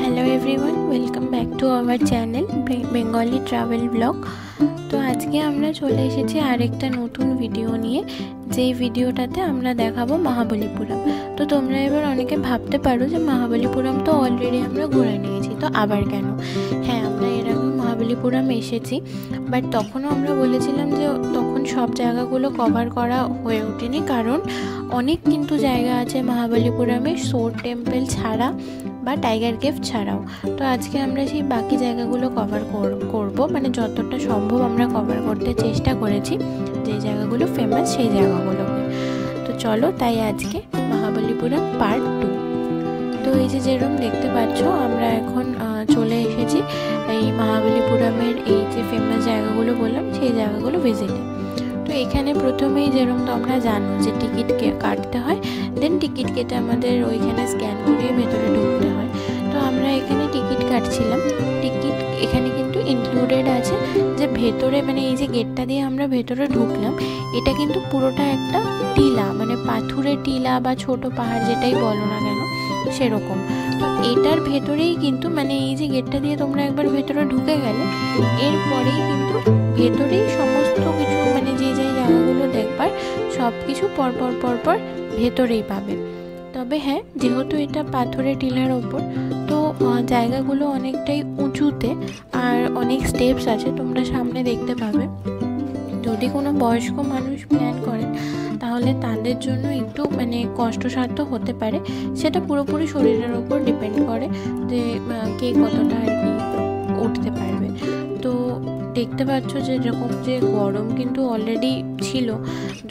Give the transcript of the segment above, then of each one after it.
Hello everyone, welcome back to our channel Bengali travel blog. तो आज के আমরা চলে এসেছি আরেকটা নতুন ভিডিও নিয়ে, যেই ভিডিওটাতে আমরা দেখাবো মহাবলীপুরম। তো তোমরা এবার অনেকে ভাবতে পারো যে মহাবলীপুরম তো অলরেডি আমরা ঘুরে নিয়েছি, তো আবার কেন? হ্যাঁ, আমরা এর আগে মহাবলীপুরম এসেছি, বাট তখনও আমরা বলেছিলাম যে তখন সব জায়গাগুলো কভার করা হয়ে ওঠেনি, কারণ অনেক কিন্তু জায়গা আছে মহাবলীপুরমে সোর টেম্পল ছাড়া বা টাইগার কেভ ছাড়াও। তো আজকে আমরা সেই বাকি জায়গাগুলো কভার করব, মানে যতটা সম্ভব আমরা কভার করতে চেষ্টা করেছি, যে জায়গাগুলো ফেমাস সেই জায়গাগুলোকে। তো চলো, তাই আজকে মহাবলীপুরম পার্ট 2। তো এই যে যেরকম দেখতে পাচ্ছ, আমরা এখন চলে এসেছি এই মহাবলীপুরমের এই যে ফেমাস জায়গাগুলো বললাম সেই জায়গাগুলো ভিজিটে। তো এখানে প্রথমেই যেরকম তোমরা জানো যে টিকিট কাটতে হয়, দেন টিকিট কেটে আমাদের ওইখানে স্ক্যান করিয়ে ভেতরে ঢুকতে হয়। তো আমরা এখানে টিকিট কাটছিলাম। টিকিট এখানে কিন্তু ইনক্লুডেড আছে যে ভেতরে, মানে এই যে গেটটা দিয়ে আমরা ভেতরে ঢুকলাম, এটা কিন্তু পুরোটা একটা টিলা, মানে পাথুরের টিলা বা ছোট পাহাড় যেটাই বলো না কেন সেরকম। তো এটার ভেতরেই কিন্তু, মানে এই যে গেটটা দিয়ে তোমরা একবার ভেতরে ঢুকে গেলে, এরপরেই কিন্তু ভেতরেই সমস্ত কিছু, মানে যে যে জায়গাগুলো দেখবার সব কিছু পরপর ভেতরেই পাবে। তবে হ্যাঁ, যেহেতু এটা পাথরের টিলার ওপর, তো জায়গাগুলো অনেকটাই উঁচুতে আর অনেক স্টেপস আছে, তোমরা সামনে দেখতে পাবে। যদি কোনো বয়স্ক মানুষ প্ল্যান করেন তাহলে তাদের জন্য একটু মানে কষ্টসাধ্য হতে পারে, সেটা পুরোপুরি শরীরের ওপর ডিপেন্ড করে যে কে কতটা আর কি উঠতে পারবে। তো দেখতে পাচ্ছ যে এরকম যে গরম কিন্তু অলরেডি ছিল,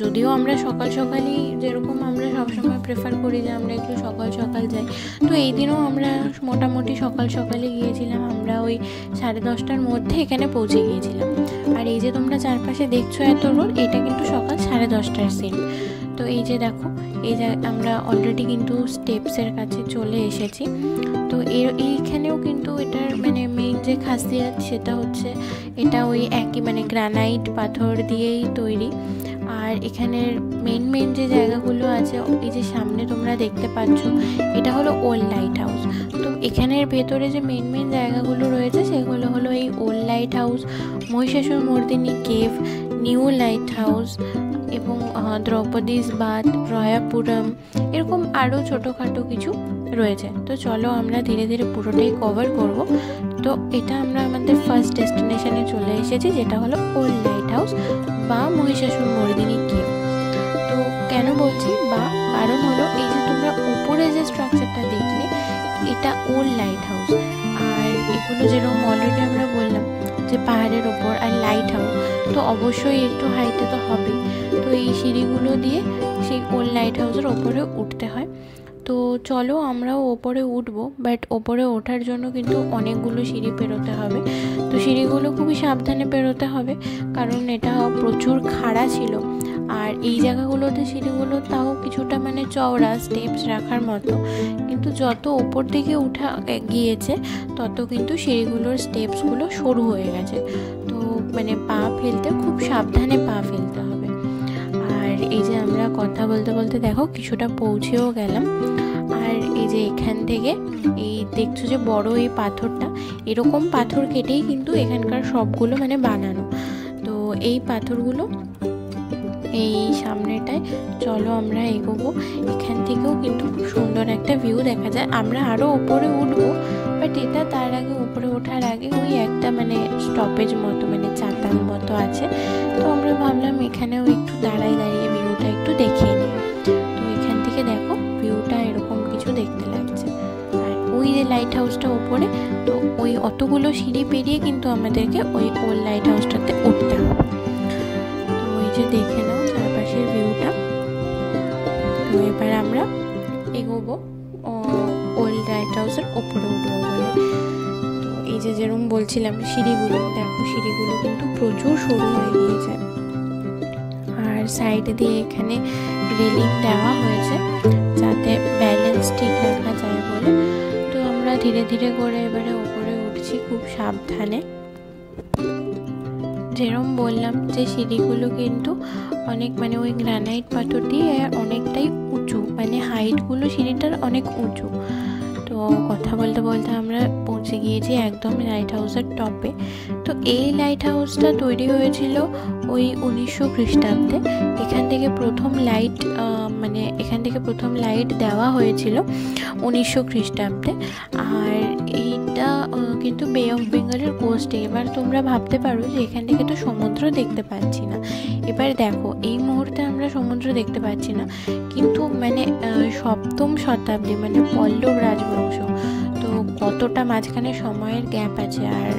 যদিও আমরা সকাল সকালই, যেরকম আমরা সবসময় প্রেফার করি যে আমরা একটু সকাল সকাল যাই, তো এই দিনও আমরা মোটামুটি সকাল সকালে গিয়েছিলাম। আমরা ওই 10:30টার মধ্যে এখানে পৌঁছে গিয়েছিলাম। আর এই যে তোমরা চারপাশে দেখছো এত রোদ, এটা কিন্তু সকাল 10:30টার সিন। তো এই যে দেখো, এই যে আমরা অলরেডি কিন্তু স্টেপসের কাছে চলে এসেছি। তো এইখানেও কিন্তু এটার মানে মেইন যে খাসিয়াত সেটা হচ্ছে এটা ওই একই মানে গ্রানাইট পাথর দিয়েই তৈরি। আর এখানের মেইন যে জায়গাগুলো আছে, এই যে সামনে তোমরা দেখতে পাচ্ছ, এটা হলো ওল্ড লাইট হাউস। তো এখানের ভেতরে যে মেইন জায়গাগুলো রয়েছে সেগুলো হলো এই old light house, Mahishasura Mardini cave, new lighthouse এবং দ্রৌপদীস বাথ, রয়াপুরম, এরকম আরও ছোটোখাটো কিছু রয়েছে। তো চলো আমরা ধীরে ধীরে পুরোটাই কভার করব। তো এটা আমরা আমাদের ফার্স্ট ডেস্টিনেশনে চলে এসেছি, যেটা হলো ওল্ড লাইট হাউস বা মহিষাসুর মর্দিনী কেভ। তো কেন বলছি বা, কারণ হলো এই যে তোমরা উপরে যে স্ট্রাকচারটা দেখলে, এটা ওল্ড লাইট হাউস। আর এগুলো যেরকম অলরেডি আমরা বললাম যে পাহাড়ের ওপর আর লাইট হাউস, তো অবশ্যই একটু হাইটে তো হবেই। তো এই সিঁড়িগুলো দিয়ে সেই ওল্ড লাইট হাউসের ওপরে উঠতে হয়। তো চলো আমরাও ওপরে উঠবো, বাট ওপরে ওঠার জন্য কিন্তু অনেকগুলো সিঁড়ি পেরোতে হবে। তো সিঁড়িগুলো খুবই সাবধানে পেরোতে হবে, কারণ এটা প্রচুর খাড়া ছিল। আর এই জায়গাগুলোতে সিঁড়িগুলো তাও কিছুটা মানে চওড়া, স্টেপস রাখার মতো, কিন্তু যত ওপর দিকে উঠা গিয়েছে তত কিন্তু সিঁড়িগুলোর স্টেপসগুলো সরু হয়ে গেছে। তো মানে পা ফেলতে খুব সাবধানে পা ফেলতে হবে। আর এই যে আমরা কথা বলতে বলতে দেখো কিছুটা পৌঁছেও গেলাম। আর এই যে এখান থেকে এই দেখছো যে বড় এই পাথরটা, এরকম পাথর কেটেই কিন্তু এখানকার সবগুলো মানে বানানো। তো এই পাথরগুলো এই সামনেটায় চলো আমরা এগোবো। এখান থেকেও কিন্তু খুব সুন্দর একটা ভিউ দেখা যায়। আমরা আরও উপরে উঠবো, বাট এটা তার আগে, উপরে ওঠার আগে ওই একটা মানে স্টপেজ মতো, মানে চাতাল মতো আছে। তো আমরা ভাবলাম এখানেও একটু দাঁড়িয়ে ভিউটা একটু দেখিয়ে নিই। তো এখান থেকে দেখো ভিউটা এরকম কিছু দেখতে লাগছে। আর ওই যে লাইট হাউসটা ওপরে, তো ওই অতগুলো সিঁড়ি পেরিয়ে কিন্তু আমাদেরকে ওই ওল্ড লাইট হাউসটাতে উঠতে হবে। তো ওই যে দেখে নাও চারপাশের ভিউটা। তো এবার আমরা এগোবো ওল্ড লাইট হাউসের ওপরে উঠবো বলে। তো এই যে যেরকম বলছিলাম, সিঁড়িগুলো দেখো, সিঁড়িগুলো কিন্তু প্রচুর সরু হয়ে গিয়েছে। আর সাইড দিয়ে এখানে রেলিং দেওয়া হয়েছে যাতে ব্যালেন্স ঠিক রাখা যায় বলে। তো আমরা ধীরে ধীরে করে এবারে ওপরে উঠছি খুব সাবধানে। যেরকম বললাম যে সিঁড়িগুলো কিন্তু অনেক মানে ওই গ্রানাইট পাথর দিয়ে অনেকটাই উঁচু, মানে হাইটগুলো সিঁড়িটার অনেক উঁচু। তো কথা বলতে বলতে আমরা পৌঁছে গিয়েছি একদম লাইট হাউসের টপে। তো এই লাইট হাউসটা তৈরি হয়েছিল ওই 1900 খ্রিস্টাব্দে। এখান থেকে প্রথম লাইট দেওয়া হয়েছিল 1900 খ্রিস্টাব্দে। আর এইটা কিন্তু বে অফ বেঙ্গলের কোস্টে। এবার তোমরা ভাবতে পারো যে এখান থেকে তো সমুদ্র দেখতে পাচ্ছি না। এবার দেখো, এই মুহূর্তে আমরা সমুদ্র দেখতে পাচ্ছি না, কিন্তু মানে 7ম শতাব্দী মানে পল্লব রাজবংশ, তো কতটা মাঝখানে সময়ের গ্যাপ আছে। আর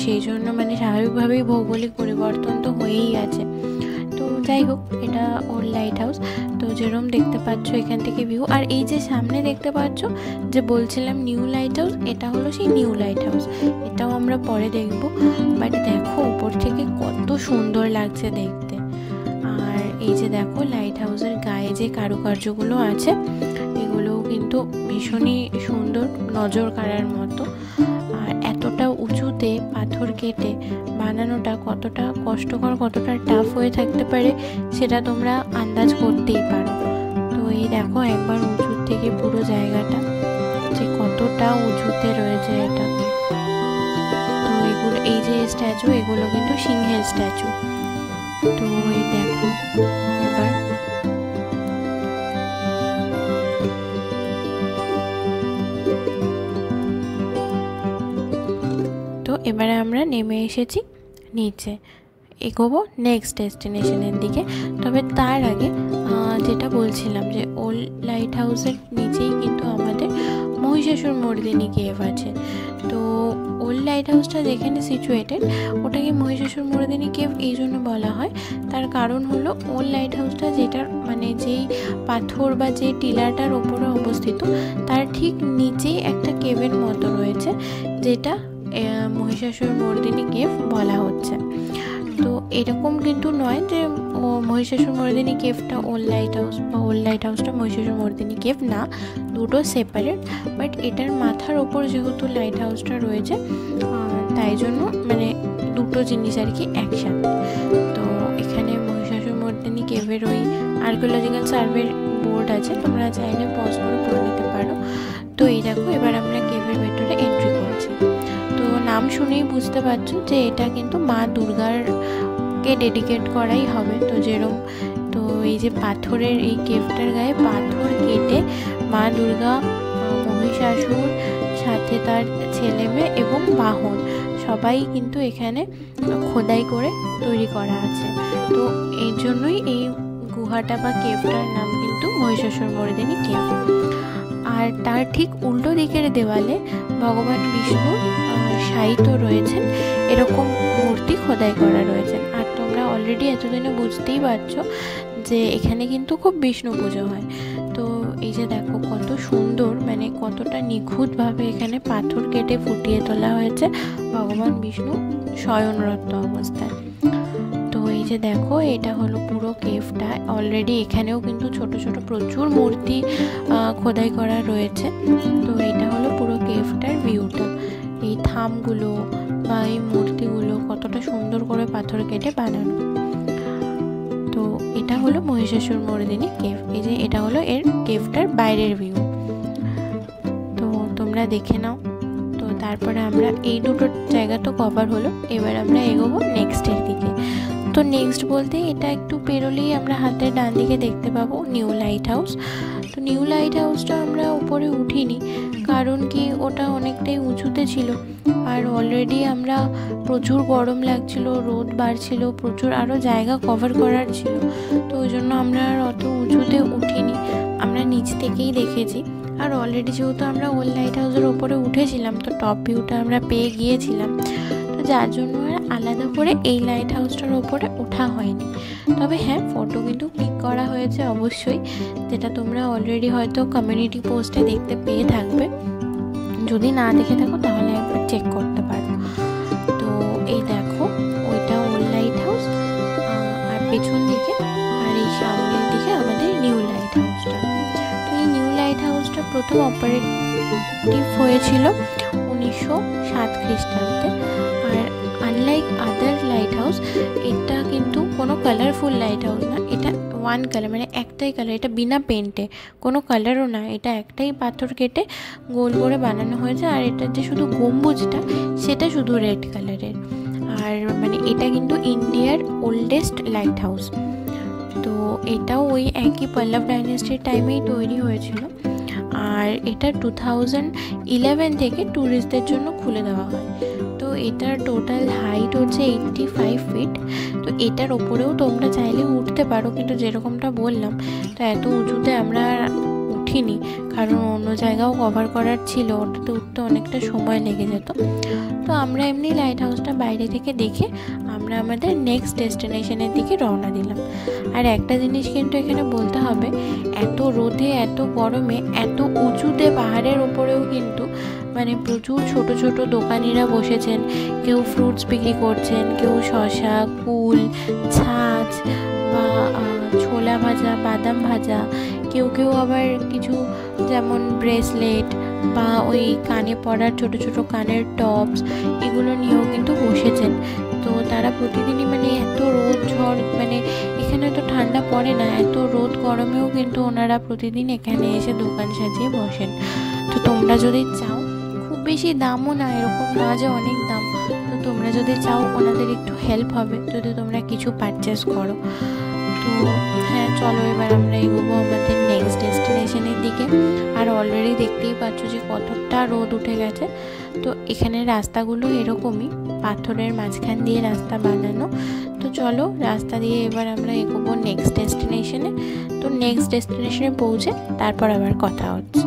সেই জন্য মানে স্বাভাবিকভাবেই ভৌগোলিক পরিবর্তন তো হয়েই আছে। তো যাই হোক, এটা ওর লাইট হাউস। তো যেরকম দেখতে পাচ্ছ এখান থেকে ভিউ। আর এই যে সামনে দেখতে পাচ্ছ যে বলছিলাম নিউ লাইট হাউস, এটা হলো সেই নিউ লাইট হাউস। এটাও আমরা পরে দেখব। বাট দেখো উপর থেকে কত সুন্দর লাগছে দেখতে। আর এই যে দেখো লাইট হাউসের গায়ে যে কারুকার্যগুলো আছে, এগুলোও কিন্তু ভীষণই সুন্দর, নজর কাড়ার মতো। আর এতটা উঁচুতে পাথর কেটে বানানোটা কতটা কষ্টকর, কতটা টাফ হয়ে থাকতে পারে সেটা তোমরা আন্দাজ করতেই পারো। তো এই দেখো একবার উঁচুর থেকে পুরো জায়গাটা যে কতটা উঁচুতে রয়েছে এটা। তো এগুলো, এই যে স্ট্যাচু, এগুলো কিন্তু সিংহের স্ট্যাচু। তো এই দেখো এবার এবারে আমরা নেমে এসেছি নিচে, এগোবো নেক্সট ডেস্টিনেশনের দিকে। তবে তার আগে যেটা বলছিলাম যে ওল্ড লাইট হাউসের নিচেই কিন্তু আমাদের মহিষাসুর মর্দিনী কেভ আছে। তো ওল্ড লাইট হাউসটা যেখানে সিচুয়েটেড, ওটাকে মহিষাসুর মর্দিনী কেভ এই জন্য বলা হয়। তার কারণ হলো ওল্ড লাইট হাউসটা যেটার মানে যেই পাথর বা যে টিলাটার ওপরে অবস্থিত, তার ঠিক নিচেই একটা কেভের মতো রয়েছে, যেটা মহিষাসুর মর্দিনী কেভ বলা হচ্ছে। তো এরকম কিন্তু নয় যে মহিষাসুর মর্দিনী কেভটা ওল্ড লাইট হাউস বা ওল্ড লাইট হাউসটা মহিষাসুর মর্দিনী কেভ না, দুটো সেপারেট। বাট এটার মাথার ওপর যেহেতু লাইট হাউসটা রয়েছে, তাই জন্য মানে দুটো জিনিস আর কি একসাথে। তো এখানে মহিষাসুর মর্দিনী কেভের ওই আর্কিওলজিক্যাল সার্ভের বোর্ড আছে, তোমরা চাইলে পজ করে পড়ে নিতে পারো। তো এই দেখো এবার আমরা কেভের ভেতরে এন্ট্রি করছি। তো নাম শুনেই বুঝতে পারছো যে এটা কিন্তু মা দুর্গারকে ডেডিকেট করাই হবে। তো যেরকম, তো এই যে পাথরের এই কেভটার গায়ে পাথর কেটে মা দুর্গা, মহিষাসুর, সাথে তার ছেলে মেয়ে এবং বাহন সবাই কিন্তু এখানে খোদাই করে তৈরি করা আছে। তো এই জন্যই এই গুহাটা বা কেভটার নাম কিন্তু মহিষাসুর মর্দিনী কেভ। আর তার ঠিক উল্টো দিকের দেওয়ালে ভগবান বিষ্ণুর শায়িত রয়েছেন এরকম মূর্তি খোদাই করা রয়েছেন। আর তোমরা অলরেডি এতদিনে বুঝতেই পারছো যে এখানে কিন্তু খুব বিষ্ণু পুজো হয়। তো এই যে দেখো কত সুন্দর, মানে কতটা নিখুঁতভাবে এখানে পাথর কেটে ফুটিয়ে তোলা হয়েছে ভগবান বিষ্ণু শয়নরত অবস্থায়। তো এই যে দেখো এটা হলো পুরো কেভটা। অলরেডি এখানেও কিন্তু ছোট ছোট প্রচুর মূর্তি খোদাই করা রয়েছে। তো এটা হলো পুরো কেভটার ভিউটা। এই থামগুলো বা এই মূর্তিগুলো কতটা সুন্দর করে পাথর কেটে বানানো। তো এটা হলো মহিষাসুর মর্দিনী কেভ। এই যে এটা হলো এর কেভটার বাইরের ভিউ, তো তোমরা দেখে নাও। তো তারপরে আমরা এই দুটো জায়গা তো কভার হলো, এবার আমরা এগোবো নেক্সটের দিকে। তো নেক্সট বলতে এটা একটু পেরোলেই আমরা হাতের ডান দিকে দেখতে পাবো নিউ লাইট হাউস। তো নিউ লাইট হাউসটা আমরা উপরে উঠিনি, কারণ কি ওটা অনেকটাই উঁচুতে ছিল। আর অলরেডি আমরা প্রচুর গরম লাগছিল, রোদ বাড়ছিল, প্রচুর আরও জায়গা কভার করার ছিল। তো ওই জন্য আমরা আর অত উঁচুতে উঠিনি, আমরা নিচ থেকেই দেখেছি। আর অলরেডি যেহেতু আমরা ওল্ড লাইট হাউসের ওপরে উঠেছিলাম, তো টপ ভিউটা আমরা পেয়ে গিয়েছিলাম। তো যার জন্য আর আলাদা করে এই লাইট হাউসটার ওপরে ওঠা হয়নি। তবে হ্যাঁ, ফটো কিন্তু ক্লিক করা হয়েছে অবশ্যই, যেটা তোমরা অলরেডি হয়তো কমিউনিটি পোস্টে দেখতে পেয়ে থাকবে। যদি না দেখে থাকো তাহলে একবার চেক করতে পারো। তো এই দেখো ওইটা ওল্ড লাইট হাউস, আর পেছন দিকে আর এই সামনের দিকে আমাদের নিউ লাইট হাউসটা। তো এই নিউ লাইট হাউসটা প্রথম অপারেটিভ হয়েছিল 1907 খ্রিস্টাব্দে। আর unlike other light light house. এটা কিন্তু কোনো কালারফুল লাইট হাউস না, এটা ওয়ান কালার, মানে একটাই কালার, এটা বিনা পেন্টে, কোনো কালারও না, এটা একটাই পাথর কেটে গোল করে বানানো হয়েছে। আর এটার যে শুধু গম্বুজটা সেটা শুধু রেড কালারের। আর মানে এটা কিন্তু ইন্ডিয়ার ওল্ডেস্ট লাইট হাউস। তো এটাও ওই একই পল্লব ডাইনেস্টির টাইমেই তৈরি হয়েছিল। আর এটা 2011 থেকে ট্যুরিস্টদের জন্য খুলে দেওয়া হয়। তো এটার টোটাল হাইট হচ্ছে 85 ফিট। তো এটার ওপরেও তোমরা চাইলে উঠতে পারো, কিন্তু যেরকমটা বললাম তো এত উঁচুতে আমরা উঠিনি, কারণ অন্য জায়গাও কভার করার ছিল, ওটাতে উঠতে অনেকটা সময় লেগে যেত। তো আমরা এমনি লাইট হাউসটা বাইরে থেকে দেখে আমরা আমাদের নেক্সট ডেস্টিনেশনের দিকে রওনা দিলাম। আর একটা জিনিস কিন্তু এখানে বলতে হবে, এত রোদে এত গরমে এত উঁচুতে পাহাড়ের ওপরেও কিন্তু মানে প্রচুর ছোট ছোট দোকানিরা বসেছেন। কেউ ফ্রুটস বিক্রি করছেন, কেউ শসা, কুল, ছাঁচ বা ছোলা ভাজা, বাদাম ভাজা, কেউ কেউ আবার কিছু যেমন ব্রেসলেট বা ওই কানে পরার ছোট ছোট কানের টপস, এগুলো নিয়েও কিন্তু বসেছেন। তো তারা প্রতিদিনই মানে এত রোদ ঝড়, মানে এখানে তো ঠান্ডা পড়ে না, এত রোদ গরমেও কিন্তু ওনারা প্রতিদিন এখানে এসে দোকান সাজিয়ে বসেন। তো তোমরা যদি চাও, খুব বেশি দামও না, এরকম না যে অনেক দাম, তো তোমরা যদি চাও ওনাদের একটু হেল্প হবে যদি তোমরা কিছু পারচেস করো। তো হ্যাঁ, চলো এবার আমরা এগোবো আমাদের নেক্সট ডেস্টিনেশনের দিকে। আর অলরেডি দেখতেই পাচ্ছ যে কতটা রোদ উঠে গেছে। তো এখানে রাস্তাগুলো এরকমই পাথরের মাঝখান দিয়ে রাস্তা বানানো। তো চলো রাস্তা দিয়ে এবার আমরা এগোবো নেক্সট ডেস্টিনেশনে। তো নেক্সট ডেস্টিনেশনে পৌঁছে তারপর আবার কথা হচ্ছে।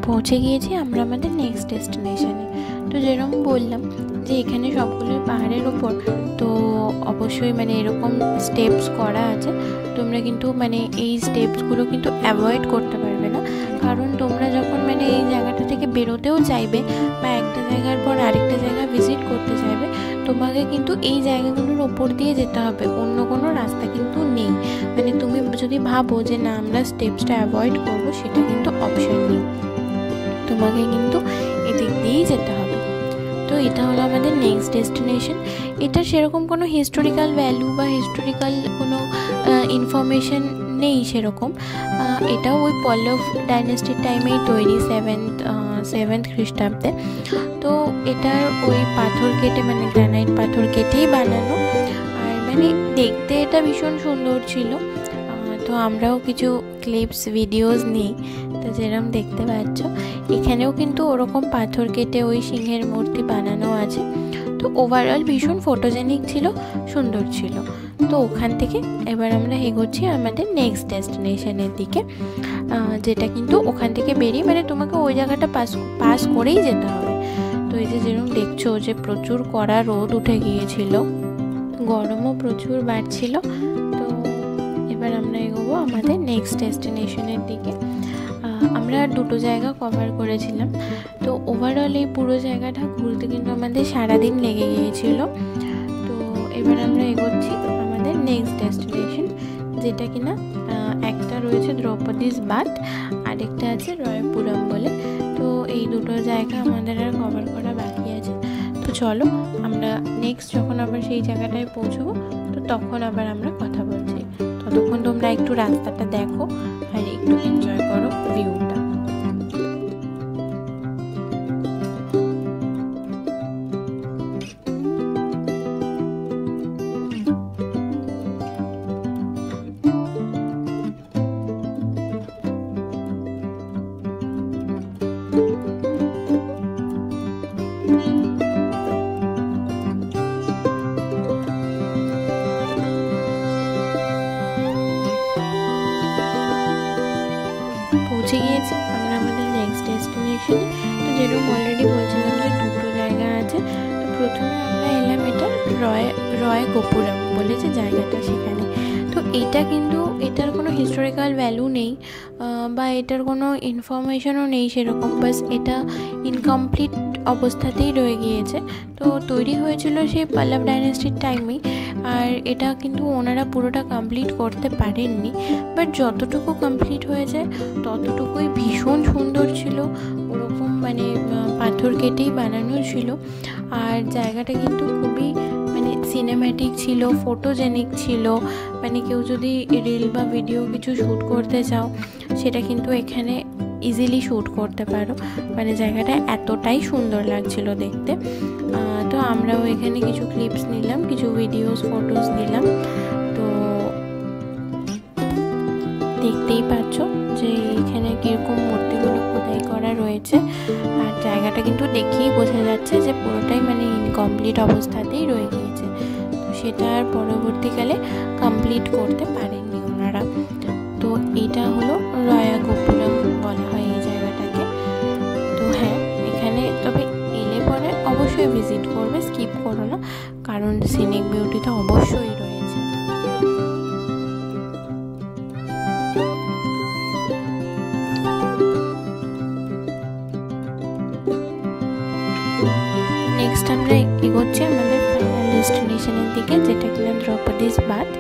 পৌঁছে গিয়েছি আমরা আমাদের নেক্সট ডেস্টিনেশনে। তো যেরকম বললাম যে এখানে সবগুলোই পাহাড়ের ওপর, তো অবশ্যই মানে এরকম স্টেপস করা আছে। তোমরা কিন্তু মানে এই স্টেপসগুলো কিন্তু অ্যাভয়েড করতে পারবে না, কারণ তোমরা যখন মানে এই জায়গাটা থেকে বেরোতেও চাইবে বা একটা জায়গার পর আরেকটা জায়গা ভিজিট করতে চাইবে, তোমাকে কিন্তু এই জায়গাগুলোর ওপর দিয়ে যেতে হবে, অন্য কোনো রাস্তা কিন্তু নেই। মানে তুমি যদি ভাবো যে না আমরা স্টেপসটা অ্যাভয়েড করবো, সেটা কিন্তু অপশন নেই, তোমাকে কিন্তু এদিক দিয়েই যেতে হবে। তো এটা হলো আমাদের নেক্সট ডেস্টিনেশন। এটা সেরকম কোনো হিস্টোরিক্যাল ভ্যালু বা হিস্টোরিক্যাল কোনো ইনফরমেশন নেই সেরকম। এটাও ওই পল্লব ডাইনেস্টির টাইমেই তৈরি, সেভেন্থ খ্রিস্টাব্দে। তো এটার ওই পাথর কেটে মানে গ্রানাইট পাথর কেটেই বানানো। আর মানে দেখতে এটা ভীষণ সুন্দর ছিল। তো আমরাও কিছু ক্লিপস ভিডিওস নিই। তো যেরকম দেখতে পাচ্ছ এখানেও কিন্তু ওরকম পাথর কেটে ওই সিংহের মূর্তি বানানো আছে। তো ওভারঅল ভীষণ ফটোজেনিক ছিল, সুন্দর ছিল। তো ওখান থেকে এবার আমরা এগোচ্ছি আমাদের নেক্সট ডেস্টিনেশনের দিকে, যেটা কিন্তু ওখান থেকে বেরিয়ে মানে তোমাকে ওই জায়গাটা পাস করেই যেতে হবে। তো এই যে যেরকম দেখছো যে প্রচুর কড়া রোদ উঠে গিয়েছিল, গরমও প্রচুর বাড়ছিল। তো এবার আমরা এগোবো আমাদের নেক্সট ডেস্টিনেশনের দিকে। আমরা 2টো জায়গা কভার করেছিলাম। তো ওভারঅল এই পুরো জায়গাটা ঘুরতে কিন্তু আমাদের সারাদিন লেগে গিয়েছিল। তো এবার আমরা এগোচ্ছি আমাদের নেক্সট ডেস্টিনেশন, যেটা কিনা একটা রয়েছে দ্রৌপদীস বাথ, আরেকটা আছে রয়পুরম বলে। তো এই 2টো জায়গা আমাদের আর কভার করা বাকি আছে। তো চলো আমরা নেক্সট যখন আবার সেই জায়গাটায় পৌঁছবো তো তখন আবার আমরা কথা বলছি। ততক্ষণ তোমরা একটু রাস্তাটা দেখো আর একটু এনজয় করো ভিউটা। পৌঁছে গিয়েছি আমরা আমাদের নেক্সট ডেস্টিনেশনে। তো যেরকম অলরেডি বলছিলাম যে 2টো জায়গা আছে। তো প্রথমে আমরা এলাম এটা রয় গোপুরম বলে যে জায়গাটা, সেখানে। তো এইটা কিন্তু এটার কোনো হিস্টোরিক্যাল ভ্যালু নেই বা এটার কোনো ইনফরমেশনও নেই সেরকম, বাস এটা ইনকমপ্লিট অবস্থাতেই রয়ে গিয়েছে। তো তৈরি হয়েছিল সেই পল্লব ডাইনেস্টির টাইমেই, আর এটা কিন্তু ওনারা পুরোটা কমপ্লিট করতে পারেননি। বাট যতটুকু কমপ্লিট হয়েছে ততটুকুই ভীষণ সুন্দর ছিল। ওরকম মানে পাথর কেটেই বানানো ছিল। আর জায়গাটা কিন্তু খুবই মানে সিনেম্যাটিক ছিল, ফটোজেনিক ছিল। মানে কেউ যদি রিল বা ভিডিও কিছু শ্যুট করতে চাও সেটা কিন্তু এখানে ইজিলি শ্যুট করতে পারো। মানে জায়গাটা এতটাই সুন্দর লাগছিল দেখতে। তো আমরাও এখানে কিছু ক্লিপস নিলাম, কিছু ভিডিওস ফটোস নিলাম। তো দেখতেই পাচ্ছ যে এখানে কীরকম মূর্তিগুলো খোদাই করা রয়েছে। আর জায়গাটা কিন্তু দেখেই বোঝা যাচ্ছে যে পুরোটাই মানে ইনকমপ্লিট অবস্থাতেই রয়ে গিয়েছে। তো সেটা আর পরবর্তীকালে কমপ্লিট করতে পারেননি ওনারা। তো এটা হলো রয়া গোপুরম বলা হয় এই জায়গাটাকে। তো হ্যাঁ, এখানে তবে এলে পরে অবশ্যই ভিজিট করবে, স্কিপ করো না, কারণ সিনিক বিউটিটা অবশ্যই রয়েছে। নেক্সট আমরা এগোচ্ছি আমাদের ফাইনাল ডেস্টিনেশনের দিকে, যেটা কিনা দ্রৌপদীস বাথ।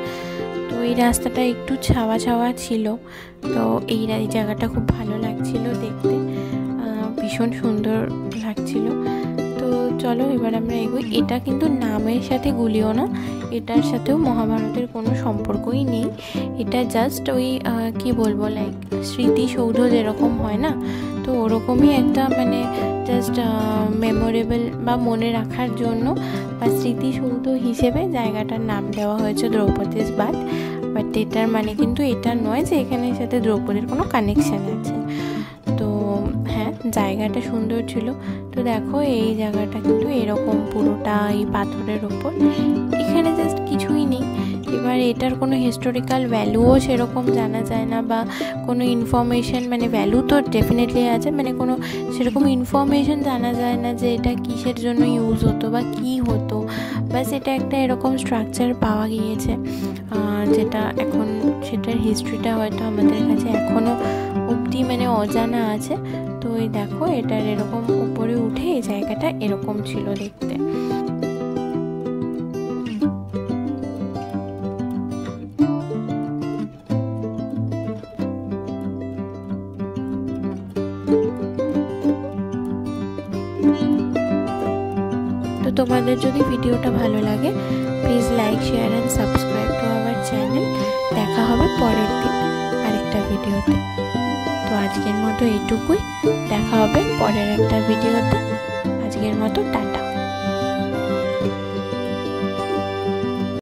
তো এই রাস্তাটা একটু ছাওয়া ছাওয়া ছিল। তো এই জায়গাটা খুব ভালো লাগছিল দেখতে, ভীষণ সুন্দর লাগছিল। তো চলো এবার আমরা এগোই। এটা কিন্তু নামের সাথে গুলিও না, এটার সাথেও মহাভারতের কোনো সম্পর্কই নেই। এটা জাস্ট ওই কি বলবো, লাইক স্মৃতিসৌধ যেরকম হয় না, তো ওরকমই একটা মানে জাস্ট মেমোরেবল বা মনে রাখার জন্য বা স্মৃতিসৌধ হিসেবে জায়গাটার নাম দেওয়া হয়েছে দ্রৌপদীস বাথ। বাট এটার মানে কিন্তু এটা নয় যে এখানের সাথে দ্রৌপদীর কোনো কানেকশান আছে। তো হ্যাঁ, জায়গাটা সুন্দর ছিল। তো দেখো এই জায়গাটা কিন্তু এরকম পুরোটা এই পাথরের ওপর, এখানে জাস্ট কিছুই নেই। এবার এটার কোনো হিস্টোরিক্যাল ভ্যালুও সেরকম জানা যায় না, বা কোনো ইনফরমেশন, মানে ভ্যালু তো ডেফিনেটলি আছে, মানে কোনো সেরকম ইনফরমেশন জানা যায় না যে এটা কিসের জন্য ইউজ হতো বা কী হতো। বাস এটা একটা এরকম স্ট্রাকচার পাওয়া গিয়েছে, যেটা এখন সেটার হিস্ট্রিটা হয়তো আমাদের কাছে এখনও অবধি মানে অজানা আছে। তো এই দেখো এটার এরকম উপরে উঠে এই জায়গাটা এরকম ছিল দেখতে। তো তোমাদের যদি ভিডিওটা ভালো লাগে please like, share and subscribe to our channel. দেখা হবে পরের দিন আরেকটা ভিডিওতে। তো আজকের মতো এইটুকুই, দেখা হবে পরের একটা ভিডিওতে। আজকের মতো টাটা।